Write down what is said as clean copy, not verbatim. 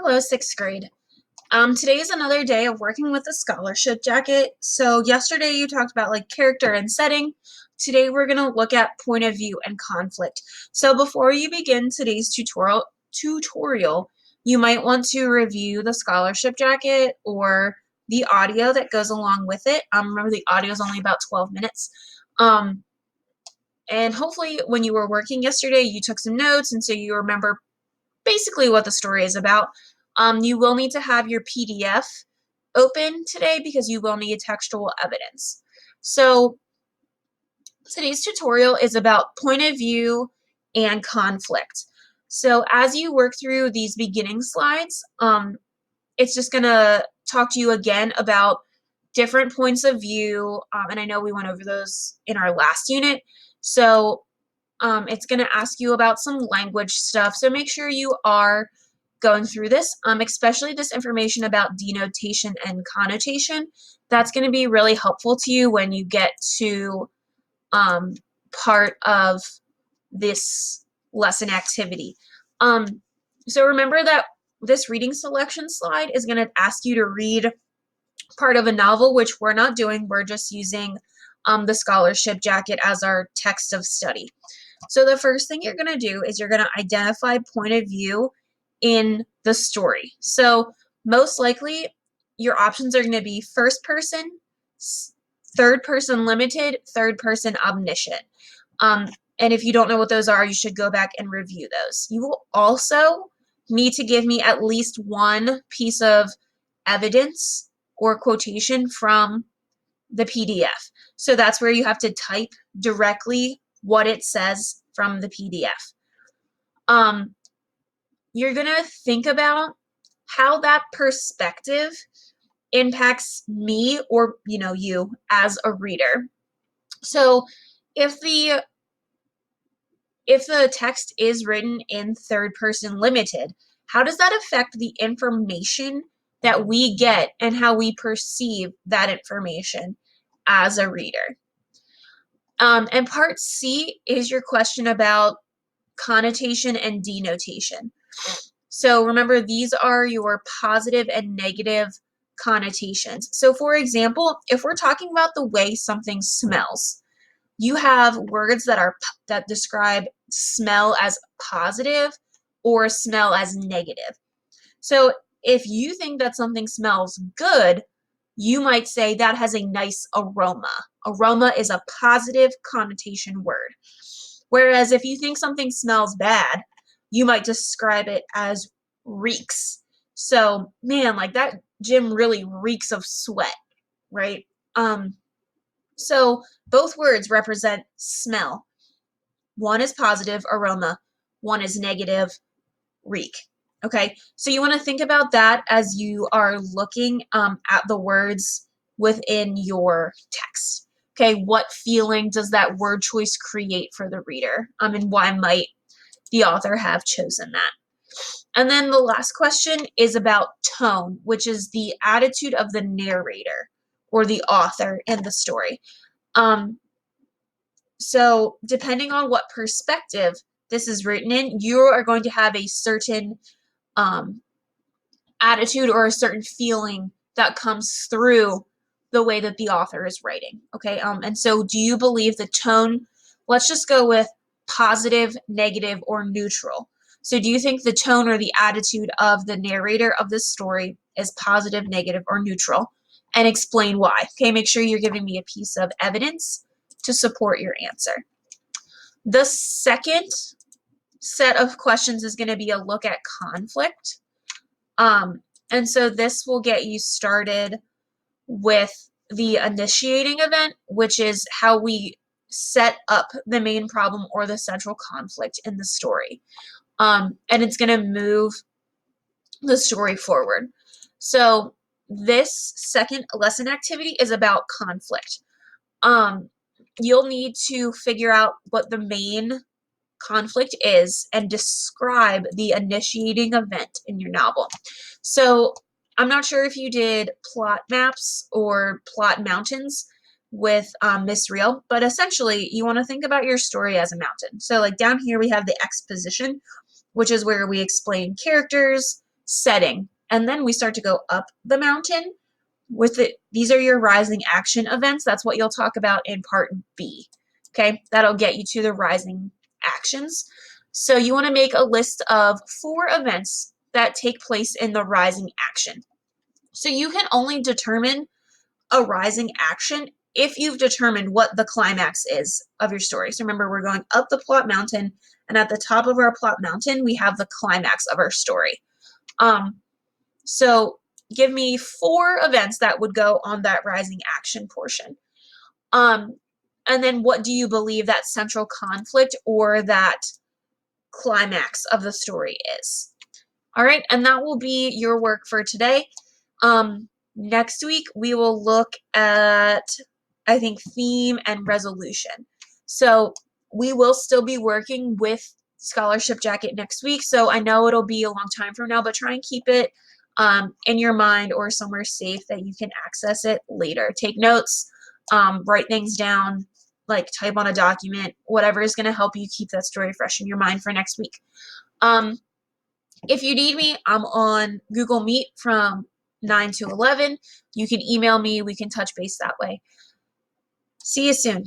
Hello, sixth grade. Today is another day of working with the scholarship jacket. So yesterday you talked about like character and setting. Today we're going to look at point of view and conflict. So before you begin today's tutorial, you might want to review the scholarship jacket or the audio that goes along with it. Remember the audio is only about 12 minutes. And hopefully when you were working yesterday, you took some notes and so you remember basically what the story is about. You will need to have your PDF open today because you will need textual evidence. So today's tutorial is about point of view and conflict. So as you work through these beginning slides, it's just going to talk to you again about different points of view, and I know we went over those in our last unit. So it's going to ask you about some language stuff, so make sure you are going through this, especially this information about denotation and connotation. That's going to be really helpful to you when you get to part of this lesson activity. So remember that this reading selection slide is going to ask you to read part of a novel, which we're not doing. We're just using the scholarship jacket as our text of study. So the first thing you're going to do is you're going to identify point of view in the story. So most likely your options are going to be first person, third person limited, third person omniscient. And if you don't know what those are, you should go back and review those. You will also need to give me at least one piece of evidence or quotation from the PDF. So that's where you have to type directly what it says from the PDF. You're going to think about how that perspective impacts me or, you as a reader. So if the text is written in third person limited, how does that affect the information that we get and how we perceive that information as a reader? And part C is your question about connotation and denotation. So remember, these are your positive and negative connotations. So for example, if we're talking about the way something smells, you have words that describe smell as positive or smell as negative. So if you think that something smells good, you might say that has a nice aroma. Aroma is a positive connotation word. Whereas if you think something smells bad, you might describe it as reeks. So, man, like that gym really reeks of sweat, right? So both words represent smell. One is positive, aroma. One is negative, reek. Okay, so you want to think about that as you are looking at the words within your text. Okay, what feeling does that word choice create for the reader? And why might the author have chosen that? And then the last question is about tone, which is the attitude of the narrator or the author in the story. So depending on what perspective this is written in, you are going to have a certain attitude or a certain feeling that comes through the way that the author is writing. Okay, and so do you believe the tone, let's just go with positive, negative, or neutral. So do you think the tone or the attitude of the narrator of this story is positive, negative, or neutral? And explain why. Okay, make sure you're giving me a piece of evidence to support your answer. The second set of questions is going to be a look at conflict. And so this will get you started with the initiating event, which is how we set up the main problem or the central conflict in the story. And it's going to move the story forward. So this second lesson activity is about conflict. You'll need to figure out what the main conflict is and describe the initiating event in your novel. So I'm not sure if you did plot maps or plot mountains with Miss Real, but essentially you want to think about your story as a mountain. So like down here we have the exposition, which is where we explain characters, setting. And then we start to go up the mountain with it. These are your rising action events. That's what you'll talk about in part B. Okay, that'll get you to the rising actions. So you want to make a list of 4 events that take place in the rising action. So you can only determine a rising action if you've determined what the climax is of your story. So remember, we're going up the plot mountain, and at the top of our plot mountain, we have the climax of our story. So give me 4 events that would go on that rising action portion. And then what do you believe that central conflict or that climax of the story is? All right, and that will be your work for today. Next week, we will look at, I think, theme and resolution. So we will still be working with Scholarship Jacket next week. So I know it'll be a long time from now, but try and keep it in your mind or somewhere safe that you can access it later. Take notes, write things down, like type on a document, whatever is going to help you keep that story fresh in your mind for next week. If you need me, I'm on Google Meet from 9 to 11. You can email me. We can touch base that way. See you soon.